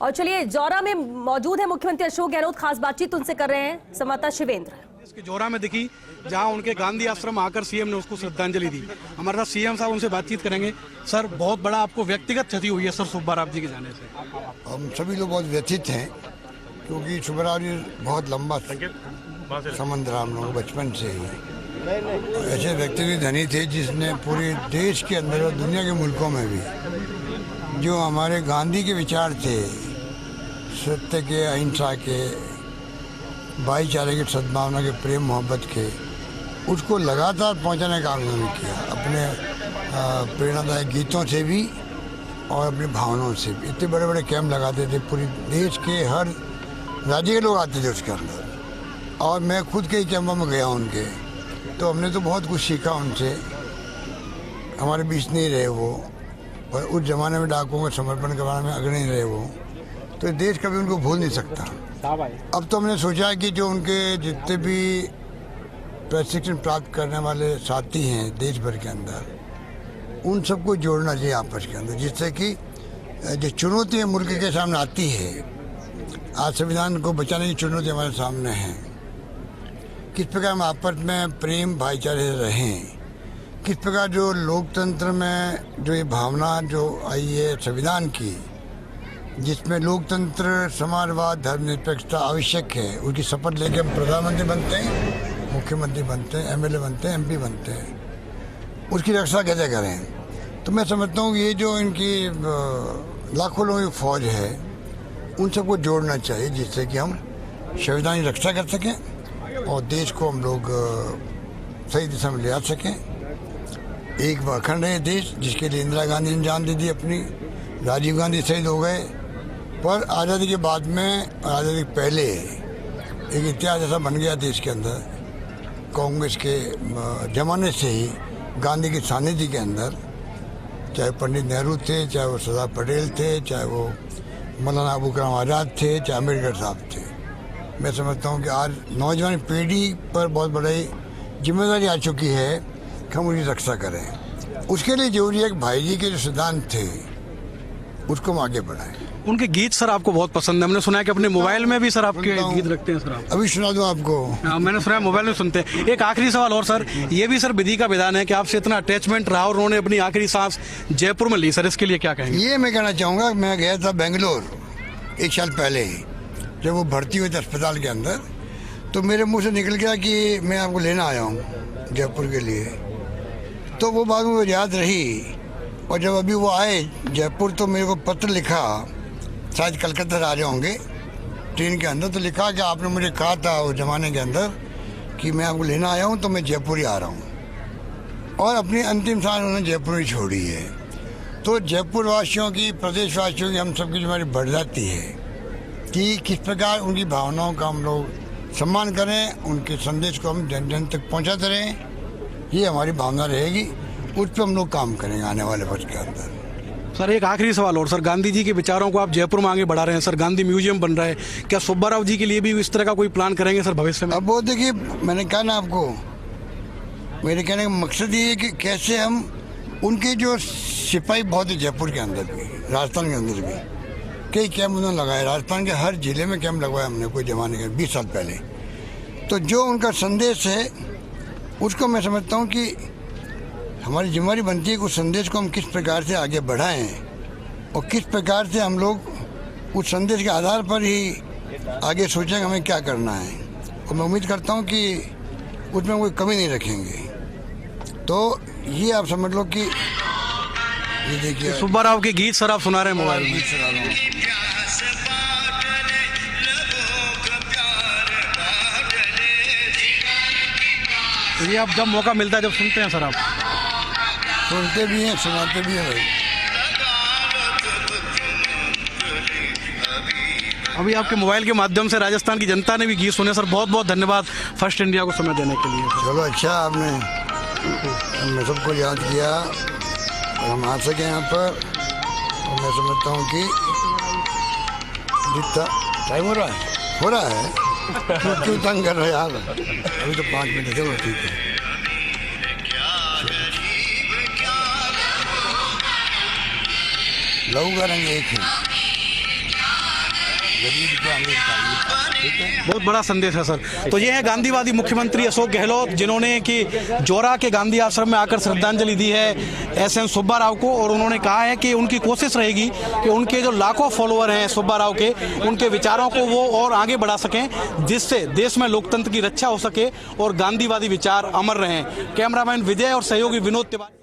और चलिए जौरा में मौजूद है मुख्यमंत्री अशोक गहलोत, खास बातचीत उनसे कर रहे हैं संवाददाता शिवेंद्र। इसके जौरा में दिखी जहां उनके गांधी आश्रम आकर सीएम ने उसको श्रद्धांजलि दी। हमारे साथ सीएम साहब उनसे बातचीत करेंगे। सर, बहुत बड़ा आपको व्यक्तिगत क्षति हुई है सर सुब्बाराव जी के जाने से। हम सभी लोग बहुत व्यथित हैं क्योंकि सुब्बाराव जी बहुत लंबा संबंध रहा हम लोग बचपन से ही। ऐसे व्यक्ति धनी थे जिसने पूरे देश के अंदर और दुनिया के मुल्कों में भी जो हमारे गांधी के विचार थे, सत्य के, अहिंसा के, भाईचारे के, सद्भावना के, प्रेम मोहब्बत के, उसको लगातार पहुंचाने का काम उन्होंने किया अपने प्रेरणादायक गीतों से भी और अपनी भावनाओं से भी। इतने बड़े बड़े कैंप लगाते थे, पूरे देश के हर राज्य के लोग आते थे उसके अंदर। और मैं खुद के ही कैंपों में गया उनके, तो हमने तो बहुत कुछ सीखा उनसे। हमारे बीच नहीं रहे वो, और उस जमाने में डाकुओं के समर्पण के बारे में अग्रणी रहे वो, तो देश कभी उनको भूल नहीं सकता। अब तो हमने सोचा कि जो उनके जितने भी प्रशिक्षण प्राप्त करने वाले साथी हैं देश भर के अंदर, उन सबको जोड़ना चाहिए आपस के अंदर, जिससे कि जो चुनौती मुल्क के सामने आती है, आज संविधान को बचाने की चुनौती हमारे सामने है, किस प्रकार हम आपस में प्रेम भाईचारे से रहें, किस प्रकार जो लोकतंत्र में जो ये भावना जो आई है संविधान की, जिसमें लोकतंत्र, समाजवाद, धर्मनिरपेक्षता आवश्यक है, उसकी शपथ लेके हम प्रधानमंत्री बनते हैं, मुख्यमंत्री बनते हैं, एमएलए बनते हैं, एमपी बनते हैं, उसकी रक्षा कैसे करें। तो मैं समझता हूँ ये जो इनकी लाखों लोगों की फौज है, उन सबको जोड़ना चाहिए, जिससे कि हम संविधान की रक्षा कर सकें और देश को हम लोग सही दिशा में ले आ सकें। एक अखंड है देश, जिसके लिए इंदिरा गांधी ने जान दे दी अपनी, राजीव गांधी शहीद हो गए, पर आज़ादी के बाद में, आज़ादी के पहले एक इतिहास ऐसा बन गया देश के अंदर, कांग्रेस के जमाने से ही गांधी की सानिध्य के अंदर, चाहे पंडित नेहरू थे, चाहे वो सरदार पटेल थे, चाहे वो मौलाना अबू कलाम आज़ाद थे, चाहे अम्बेडकर साहब थे। मैं समझता हूँ कि आज नौजवान पीढ़ी पर बहुत बड़ी जिम्मेदारी आ चुकी है कि हम उनकी रक्षा करें। उसके लिए जरूरी है कि भाई जी के जो सिद्धांत थे उसको हम आगे बढ़ाएं। उनके गीत सर आपको बहुत पसंद है, हमने सुना है कि अपने मोबाइल में भी सर आपके गीत रखते हैं सर आप। अभी सुना दूं आपको? मैंने सुना है मोबाइल में सुनते हैं। एक आखिरी सवाल और सर, ये भी सर विधि का विधान है कि आपसे इतना अटैचमेंट रहा और उन्होंने अपनी आखिरी सांस जयपुर में ली, सर इसके लिए क्या कहेंगे? ये मैं कहना चाहूँगा, मैं गया था बेंगलोर 1 साल पहले, जब वो भर्ती हुए थे अस्पताल के अंदर, तो मेरे मुँह से निकल गया कि मैं आपको लेना आया हूँ जयपुर के लिए। तो वो बात मुझे याद रही, और जब अभी वो आए जयपुर तो मेरे को पत्र लिखा, शायद कलकत्ता से आ रहे होंगे ट्रेन के अंदर, तो लिखा कि आपने मुझे कहा था उस ज़माने के अंदर कि मैं आपको लेना आया हूँ, तो मैं जयपुर ही आ रहा हूँ। और अपनी अंतिम सांस उन्होंने जयपुर ही छोड़ी है। तो जयपुर वासियों की, प्रदेश वासियों की, हम सबकी जिम्मेदारी बढ़ जाती है कि किस प्रकार उनकी भावनाओं का हम लोग सम्मान करें, उनके संदेश को हम जन जन तक पहुँचाते रहें। ये हमारी भावना रहेगी, उस पर हम लोग काम करेंगे आने वाले वर्ष के अंदर। सर एक आखिरी सवाल और, सर गांधी जी के विचारों को आप जयपुर में आगे बढ़ा रहे हैं, सर गांधी म्यूजियम बन रहा है, क्या सुब्बाराव जी के लिए भी इस तरह का कोई प्लान करेंगे सर भविष्य में? अब वो देखिए, मैंने कहा ना आपको, मेरे कहने का मकसद ये है कि कैसे हम उनके जो सिपाही बहुत ही जयपुर के अंदर भी, राजस्थान के अंदर भी कई कैंप उन्होंने लगाए, राजस्थान के हर जिले में कैंप लगवाया हमने कोई जमाने के 20 साल पहले। तो जो उनका संदेश है उसको मैं समझता हूँ कि हमारी जिम्मेदारी बनती है कि उस संदेश को हम किस प्रकार से आगे बढ़ाएं और किस प्रकार से हम लोग उस संदेश के आधार पर ही आगे सोचेंगे हमें क्या करना है। और मैं उम्मीद करता हूं कि उसमें कोई कमी नहीं रखेंगे। तो ये आप समझ लो कि ये देखिए सुब्बाराव के गीत सर आप सुना रहे हैं मोबाइल में? सुना रहा हूँ। ये आप जब मौका मिलता है जब सुनते हैं सर? आप सुनते भी हैं, सुनाते भी हैं भाई। अभी आपके मोबाइल के माध्यम से राजस्थान की जनता ने भी गीत सुने सर। बहुत बहुत धन्यवाद फर्स्ट इंडिया को समय देने के लिए। चलो अच्छा, आपने हमने सबको याद किया और हम आ सके यहाँ पर। और मैं समझता हूँ कि जितना टाइम हो रहा है क्यों तंग कर रहे हैं यार? अभी तो 5 मिनट, चलो ठीक है। लहू का रंग एक है। कांग्रेस चाहिए। ठीक है, बहुत बड़ा संदेश है सर। तो ये है गांधीवादी मुख्यमंत्री अशोक गहलोत, जिन्होंने कि जोरा के गांधी आश्रम में आकर श्रद्धांजलि दी है एसएन सुब्बा राव को, और उन्होंने कहा है कि उनकी कोशिश रहेगी कि उनके जो लाखों फॉलोअर हैं सुब्बा राव के, उनके विचारों को वो और आगे बढ़ा सकें, जिससे देश में लोकतंत्र की रक्षा हो सके और गांधीवादी विचार अमर रहें। कैमरामैन विजय और सहयोगी विनोद तिवारी।